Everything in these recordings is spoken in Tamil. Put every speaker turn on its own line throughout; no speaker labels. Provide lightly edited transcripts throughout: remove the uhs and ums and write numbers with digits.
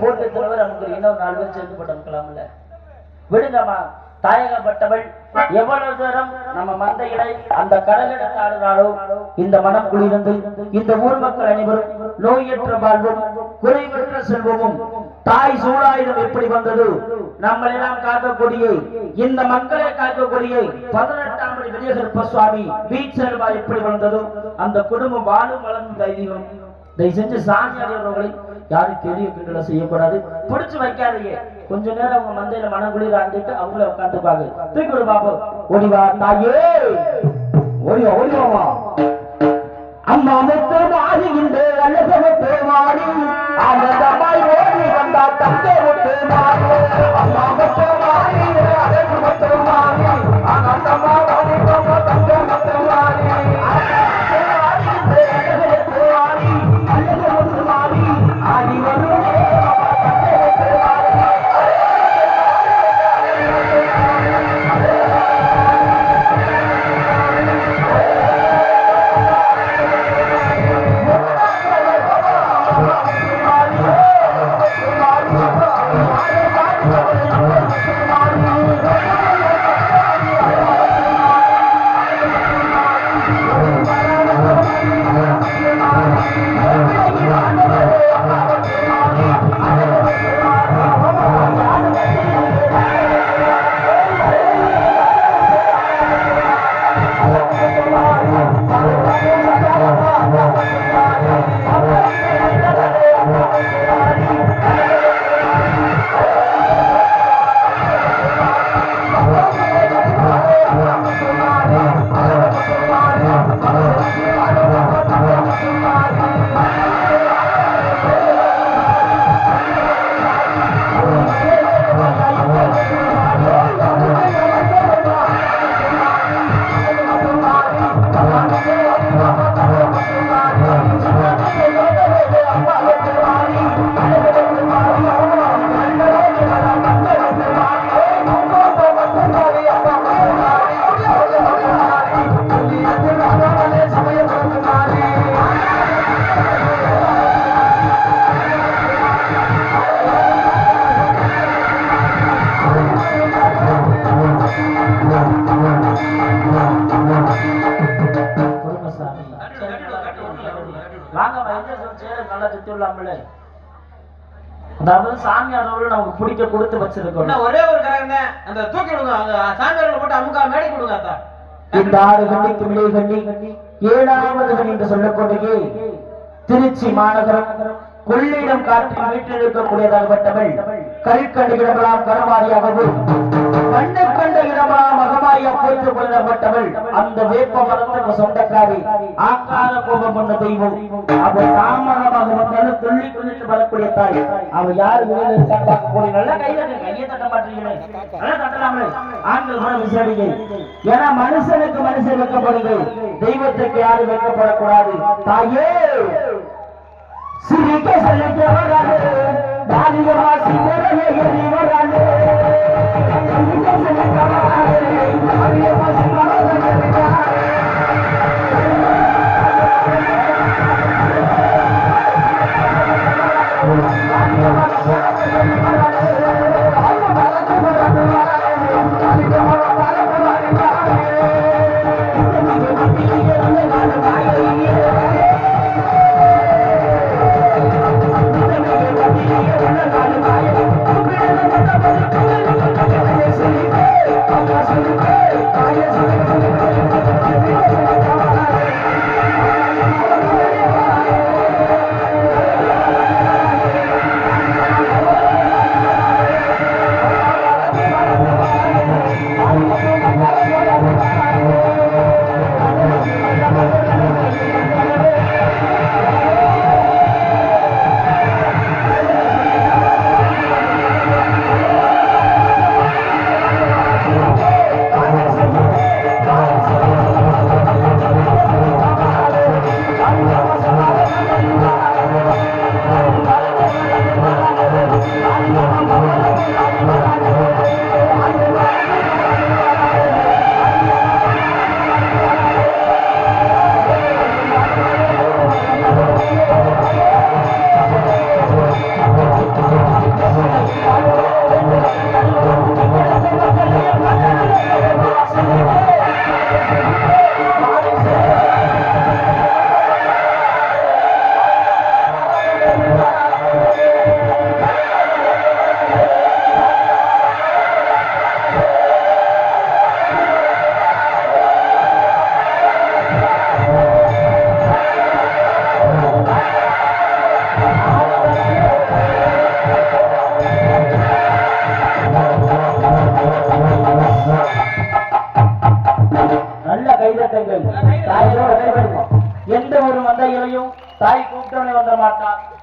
போட்டு தலைவர் நமக்கு இன்னும் 4 பேர் சேர்ந்து போட்டோம்ல விடுங்கம்மா. தாயகப்பட்டவள் எவ்வளவு தூரம் நம்ம மந்தைகளை அந்த கடலிடத்து ஆடுறாளோ இந்த மனம் குளிர்ந்து இந்த ஊர் மக்கள் அனைவரும் நோயற்ற வாழ்வும் குறைவற்ற செல்வமும் தாய் சூழாயுதம் எப்படி வந்தது நம்மளெல்லாம் காக்கக்கூடிய இந்த மக்களை காக்கக்கூடிய 18ஆம் படி விஜயகற்ப சுவாமி வீச்சல்வா எப்படி வந்ததோ அந்த குடும்பம் வாழும் வளர்ந்து தைரியம். தயவு செஞ்சு சாமியாளர்களை யாரும் கேள்வி கேட்கல செய்யக்கூடாது. பிடிச்சு வைக்காதீங்க. கொஞ்ச நேரம் அவங்க மந்தையில மனக்குளிர் ஆண்டிட்டு அவங்கள உட்காந்துப்பாங்க. தூக்கி விடு பாப்போம். ஓடிவா தாயே, ஓடிவா ஓடிவாமா. அம்மா முத்து மாறுகின்ற அழகு முத்து மாறி அந்த தம்மாய் ஓடி வந்தா தங்க முத்து மாறி. அம்மா முத்து மாறி அழகு முத்து மாறி அந்த தம்மா ஓடி வந்தா தங்க முத்து மாறி. அதாவது சாமியாரோட நமக்கு பிடிக்க கொடுத்து வச்சிருக்கோம். ஒரே ஒரு காரணங்க அந்த தூக்கி விடுங்க. அந்த சாமியாரோட போட்டு அமுக்கா மேடை கொடுங்க. அத்தா இந்த 6 கண்ணிக்கு விலை கண்ணி 7வது கண்ணி என்று சொல்லக்கூடிய திருச்சி மாநகரம் கொள்ளிடம் காற்றில் வீட்டில் இருக்கக்கூடியதாகப்பட்டவள் கல்கண்டு இடமெல்லாம் கரமாரியாகவும் கண்ட கண்ட இடமெல்லாம் மகமாரியா போய்த்து கொள்ளப்பட்டவள் அந்த வேப்ப மரத்துக்கு சொந்தக்காரி ஆக்கார கோபம் கொண்ட தெய்வம். அவள் தாமதமாக வந்தாலும் துள்ளி குதித்து வரக்கூடிய தாய். அவள் யாரு வெளியில் இருக்கான்னு பார்க்க போறீங்க. நல்லா கையை தட்ட மாட்டீங்களே, நல்லா தட்டலாமே. ஆண்கள் கூட விசாரிங்க. ஏன்னா மனுஷனுக்கு மனுஷன் வைக்கப்படுது, தெய்வத்துக்கு யாரும் வைக்கப்படக்கூடாது. தாயே சிரிக்க சொல்லிக்க வராது தானியமா சிங்கரையே எண்ணி வராது சிரிக்க சொல்லிக்க வராது தானியமா சிங்கரையே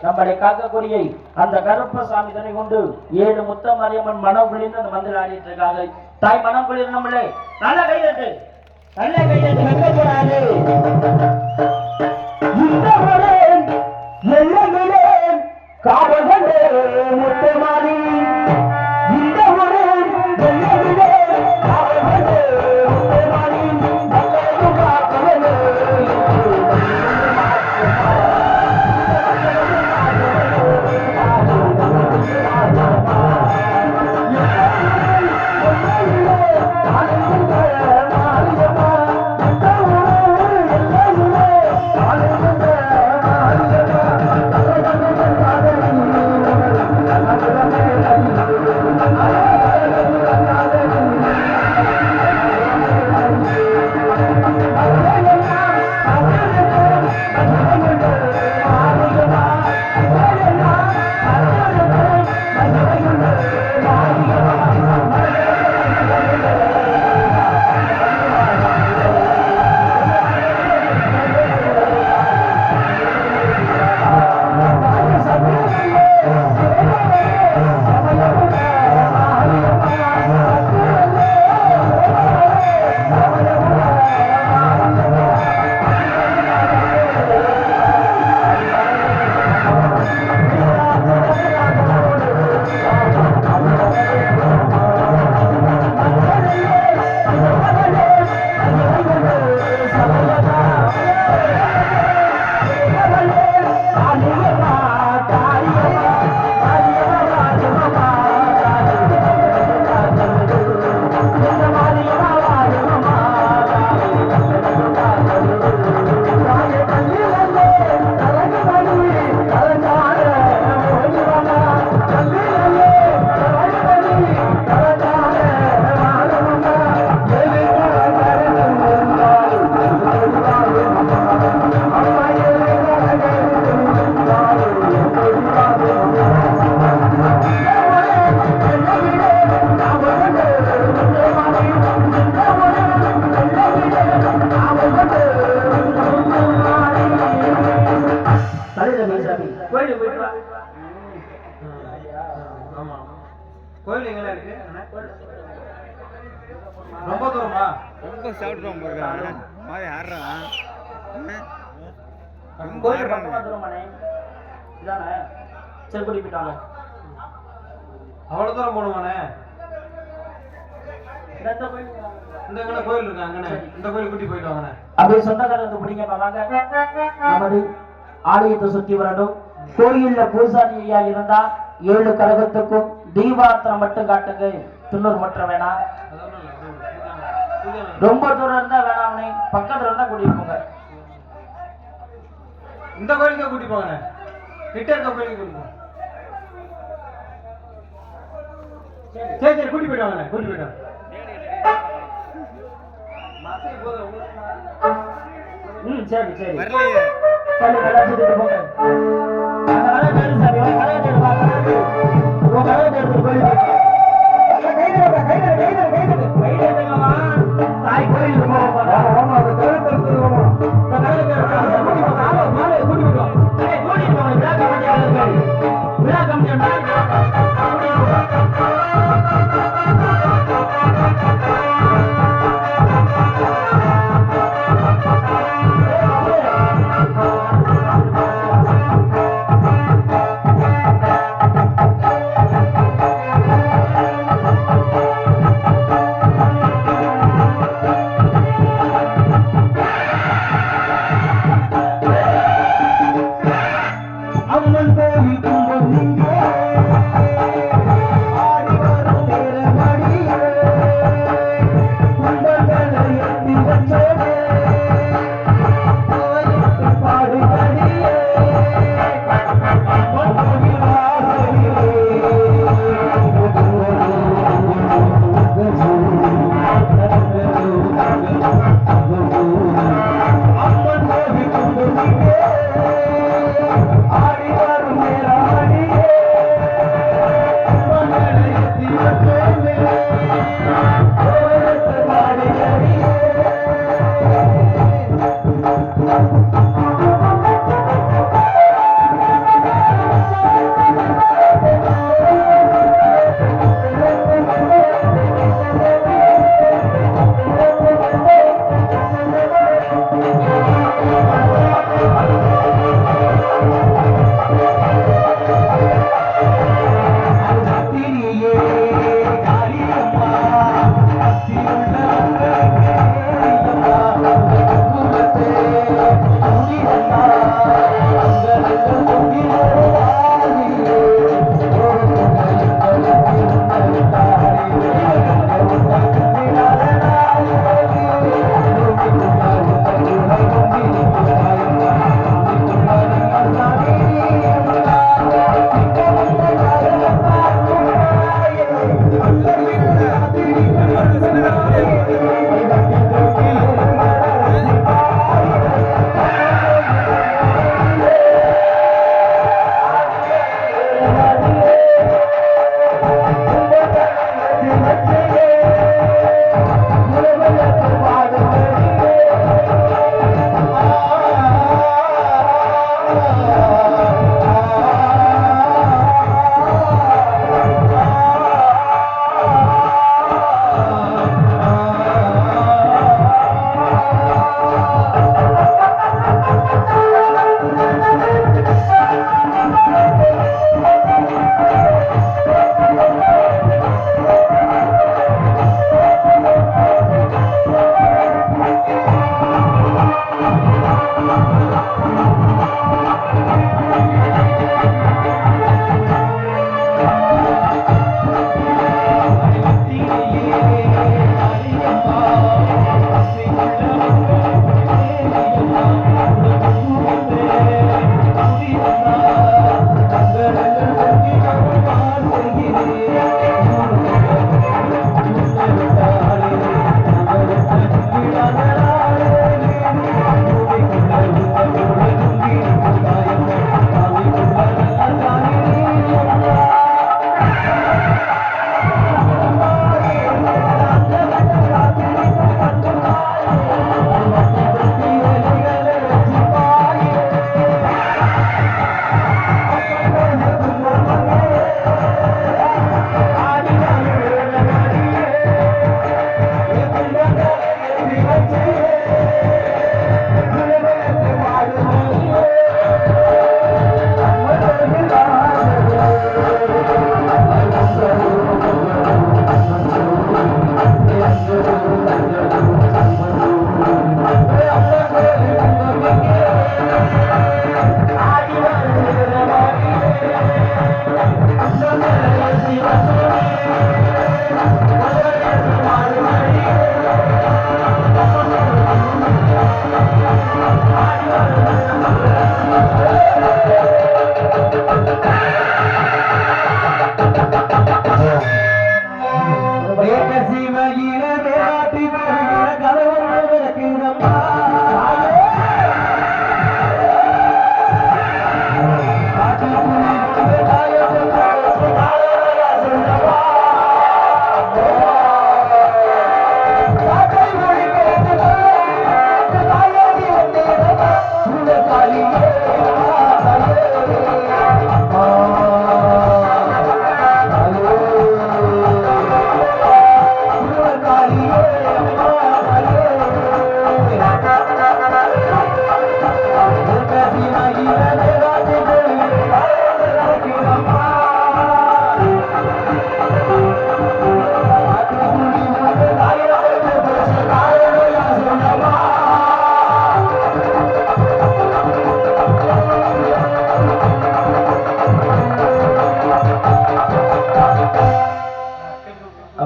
நம்மளை காக்கக்கூடிய அந்த கருப்பசாமி தன்னை கொண்டு 7 முத்த மாரியம்மன் மனம் குளிர்ந்து அந்த மந்திரம் ஆடிட்டு இருக்காங்க. தாய் மனம் குளிர் நம்மளே நல்ல கைதட்டு வெக்கப்படாது. காவல்களே முத்தமாரி இந்த ஒரு வெள்ளையிலே காவல்களே முத்தமாரி மக்களும் காக்கவலே
கோயில் எங்க இருக்கு? ரொம்ப தூரமா?
ரொம்ப சாப்பிடுறோம் மாதிரி ஆடுறான்.
கோயில் பக்கமா தூரமானே இதானே செல்குடி போயிட்டாங்க.
அவ்வளவு தூரம் போகணுமானே? இந்த கோயில் இருக்கு அங்கனே, இந்த கோயில் கூட்டி போயிட்டு வாங்கண்ணே.
அப்படியே சொந்தக்காரங்க பிடிங்க வாங்க. நமது ஆலயத்தை சுத்தி வரணும். கோயில்ல பூசாரி ஐயா இருந்தா 7 கரகத்துக்கும் தீபாத்திரம் மட்டும் காட்டுங்க. துண்ணூர் மட்டும் வேணாம். ரொம்ப தூரம் இருந்தா வேணாம்னே, பக்கத்துல இருந்தா கூட்டிட்டு போங்க.
இந்த கோயிலுக்கு கூட்டி போங்க. கிட்ட இருக்க கோயிலுக்கு கூட்டி போங்க. சரி சரி கூட்டி போயிட்டு வாங்க. கூட்டி போயிட்டு வாங்க.
சரி சரி
வரலையே.
சரி நல்லா சுத்திட்டு போங்க. அந்த கரகத்தை எடுத்து சாமி, உன் கரகத்தை எடுத்து வா, உன் கரகத்தை எடுத்து கோயிலுக்கு தாய் கோயிலுக்கு விழா கமிட்டி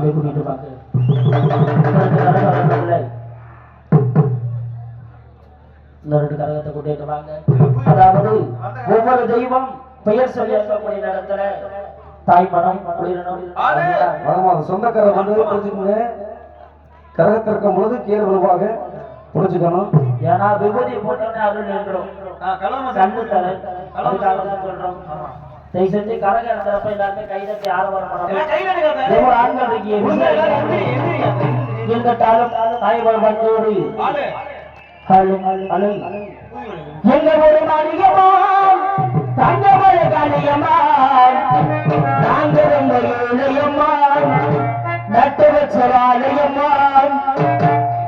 அப்படியே கூட்டிட்டு வாங்க. இந்த 2 கரகத்தை கூட்டிட்டு வாங்க. அதாவது ஒவ்வொரு தெய்வம் பெயர் சொல்லி இருக்கக்கூடிய நேரத்துல தாய் மனம் குளிரணும்.
சொந்தக்கார வந்து புரிஞ்சுக்கோங்க. கரகத்திற்கும் பொழுது கீழே விழுவாக புரிஞ்சுக்கணும்.
ஏன்னா விபூதி போட்டோன்னே அருள் நின்றோம். கண்ணு தலை அதுக்காக தான் சொல்றோம். தயவு செஞ்சு கரக இடத்துறப்ப எல்லாருமே கைதட்டி ஆரவாரம் பண்ணணும். ஆண்கள் எங்கட்டாலும் தாய்வாழ் பண்போடு எங்க ஒரு மாளிகமா தங்கமழ காளியம்மா நாங்க ரொம்ப ஏழையம்மா நட்டு வச்ச வாழையம்மா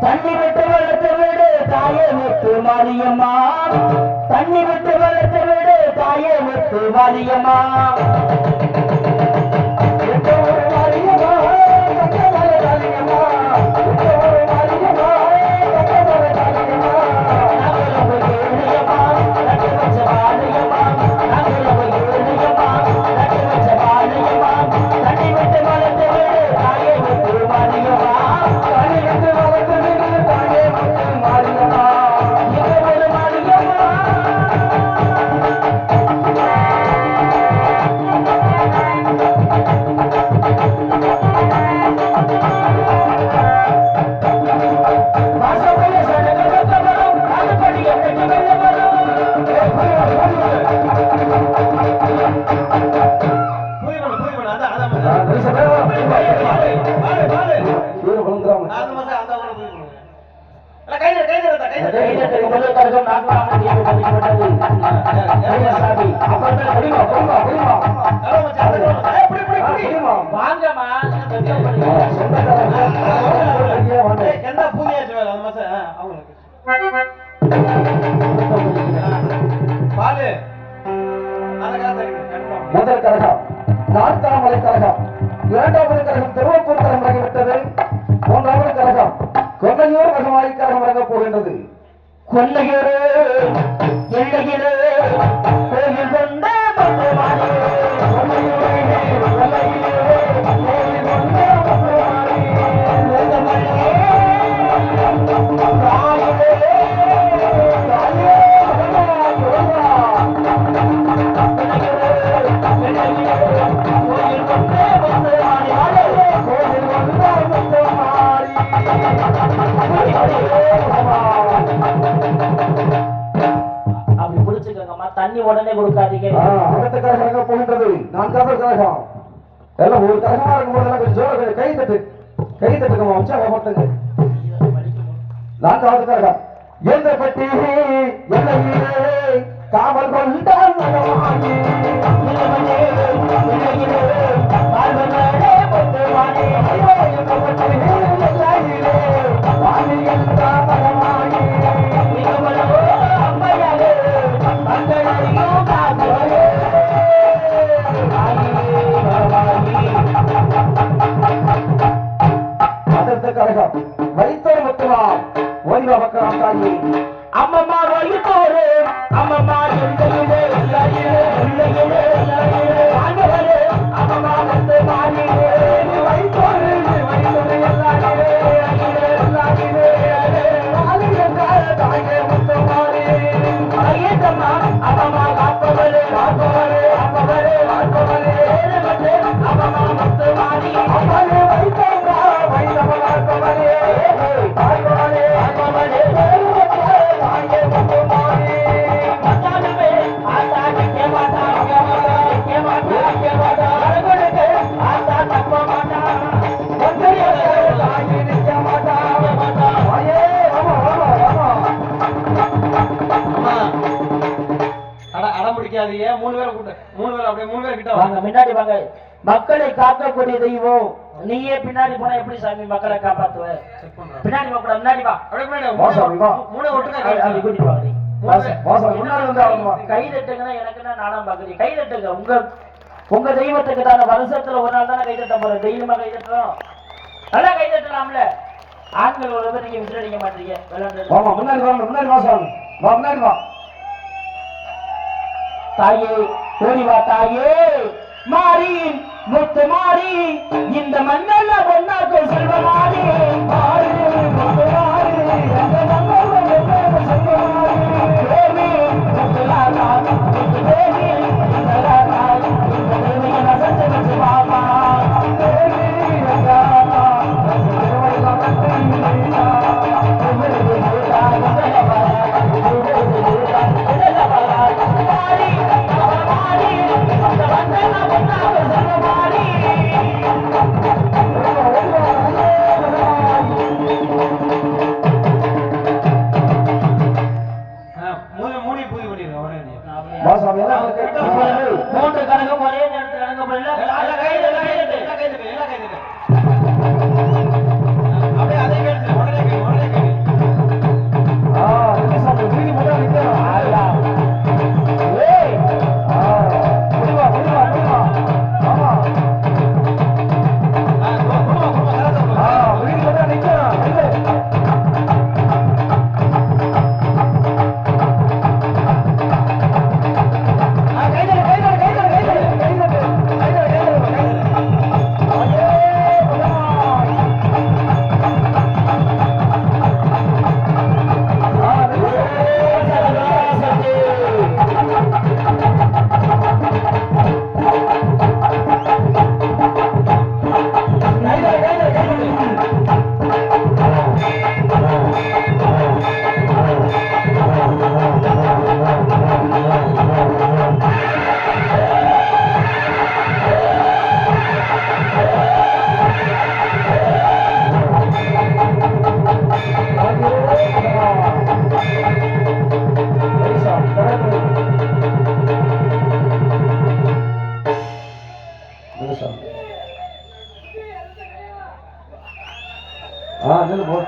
தண்ணி விட்டு வளர்த்து விடு தாயே முத்து மாரியம்மா தண்ணி விட்டு வளர்த்து விடு தாயே முத்து மாரியம்மா
முதல் கழகம் நான்காவது கழகம், இரண்டாவது கழகம் திருவப்பூர் கழகம் இறங்கிவிட்டது. மூன்றாவது கழகம் கொல்லையூர் கழகமாய் கழகம் இறங்கப் போகின்றது.
கொல்லையூர் எல்லையிலே கோயில் கொண்ட பகவானே அப்படி புடிச்சுக்கோங்கம்மா, தண்ணி உடனே கொடுக்காதீங்க.
அடுத்த கழகம் எங்க போகின்றது? நான்காவது கழகம். எல்லாம் ஒரு கழகமா இருக்கும்போது கொஞ்சம் ஜோர கை தட்டுக்கமா உற்சாகப்படுத்துங்க. நான்காவது கழகம் எந்தப்பட்டி எல்லையிலே காவல் கொண்டான் மகவானே அடுத்த கழகம் வைத்தோர் மட்டுமாம் ஓய்வா பக்கம் தாங்கி
அம்மம்மா வைத்தோரு அம்மம்மா எல்லையிலே எல்லையிலே ஆண்டவரே அம்மம்மா வந்து மாறியே வைத்தோரு எல்லாரிலே தாங்கே முத்து மாறி ஐயம்மா அம்மம்மா காப்பவரே அம்மம்மா முத்து மாறி அம்மனே வைத்தோரா வைத்தவ காப்பவரே தாய்வானே அம்மனே தாங்கே முத்து மாறி மத்தானே ஆத்தா நிக்க மாட்டா அரகொடுக்கு ஆத்தா தப்ப மாட்டா ஒன்றியே தாங்கி நிக்க மாட்டா ஐயே ஆமா
அடம்பிடிக்காதீங்க. 3 பேரை கூட்ட 3 பேர் அப்படியே 3 பேர் கிட்ட
வாங்க, முன்னாடி வாங்க. மக்களை காக்கக்கூடிய தெய்வம் நீயே பின்னாடி போனா எப்படி சாமி மக்களை காப்பாத்துவ? பின்னாடி வா, முன்னாடி வா.
அப்படியே முன்னாடி
வா சாமி வா.
3 ஒட்டுக்கா
அப்படி கூட்டிட்டு வாங்க.
முன்னாடி வந்து ஆளுமா
கை தட்டுங்கன்னா எனக்கு என்ன நானும் பாக்குறீங்க. கை தட்டுங்க. உங்க தெய்வத்துக்கு தானே வருஷத்துல ஒரு நாள் தானே கை தட்ட போறேன். டெய்லியுமா கை தட்டுறோம்? நல்லா கை தட்டலாம்ல. ஆண்கள் ஒரு பேர் நீங்க விட்டுறடிக்க மாட்டீங்க.
வாமா முன்னாடி வா சாமி வா முன்னாடி வா.
தாயே ஓடி வா தாயே மாறி முத்து மாறி இந்த மண்ணல்ல ஒன்னா செல்வமாரி மாறி மாறி அந்த மன்னவன் என்ன செல்வமாரி தேவி முத்துலாலா தேவி முத்துலாலா தேவி என்ன செஞ்சு பாப்பா தேவி ரங்காமா தேவி ரங்காமா
மூணு பூஜை பண்ணிருக்கேன் உடனே நீ.
மாசாமி எல்லாம்
மூன்று கணக்கும் ஒரே நேரத்தில் கணக்கப்படல
எல்லாம் கை தட்டு. அப்படியே அதே கேட்டு உடனே கேட்டு
வீதி மட்டும் நிற்கணும்
ஆயா ஏய்
முடிவா ஆமா வீதி மட்டும் நிற்கணும்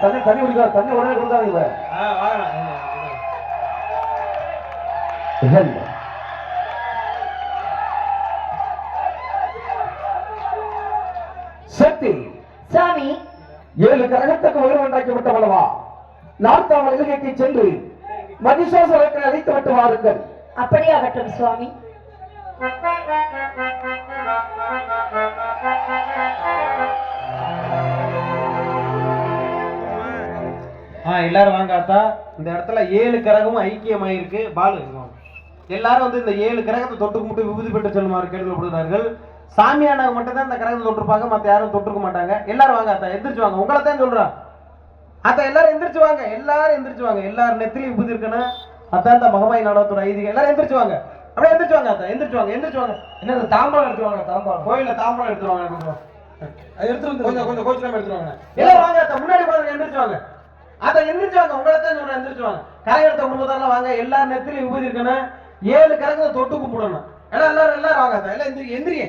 தண்ணி குடிக்காது தண்ணி உடனே கொடுக்காதீங்க சக்தி
சாமி
7 கரகத்துக்கு உயிர் உண்டாக்கிவிட்டவளவா நார்த்தாமல் இலங்கைக்கு சென்று மகிஷாசுரத்தை அழைத்து விட்டு வாருங்கள்.
அப்படியாகட்டும் சுவாமி.
எல்லாரும் வாங்க அத்தா. இந்த இடத்துல 7 கிரகமும் ஐக்கியமாயிருக்கு. பாலு எல்லாரும் வந்து இந்த 7 கிரகத்தை தொட்டு கும்பிட்டு விபூதி பெற்று செல்லுமாறு கேட்டுக்கொள்கிறார்கள். சாமியானவங்க மட்டும் தான் இந்த கிரகத்தை தொட்டிருப்பாங்க, மற்ற யாரும் தொட்டிருக்க மாட்டாங்க. எல்லாரும் வாங்க அத்தா, எந்திரிச்சு வாங்க. உங்களை தான் சொல்றான் அத்தா, எல்லாரும் எந்திரிச்சு வாங்க. எல்லாரும் எந்திரிச்சு வாங்க. எல்லாரும் நெத்திலையும் விபூதி இருக்குன்னு அத்தா இந்த மகமாய் நாடகத்தோட ஐதீகம். எல்லாரும் எந்திரிச்சு வாங்க. அப்படியே எந்திரிச்சு வாங்க அத்தா, எந்திரிச்சு வாங்க, எந்திரிச்சு வாங்க.
என்ன தாம்பரம் எடுத்துவாங்க, தாம்பரம்
கோயில்ல தாம்பரம் எடுத்துருவாங்க. எடுத்து கொஞ்சம் கொஞ்சம் கோச்சிலாம எடுத்துருவாங்க. எல்லாரும் வாங்க அத்தா, முன்னாடி பாருங்க, எந்திரிச்சு வாங்க. அதை எந்திரிச்சு வாங்க. உங்களை தான் சொல்றேன், எந்திரிச்சு வாங்க. கரை எடுத்த குடும்பத்தாரெல்லாம் வாங்க. எல்லாரும் நெத்திலையும் விபூதி இருக்குன்னு 7 கரங்களை தொட்டு கும்பிடணும். எல்லாரும் வாங்க அத்தா, எல்லாம் எந்திரிங்க.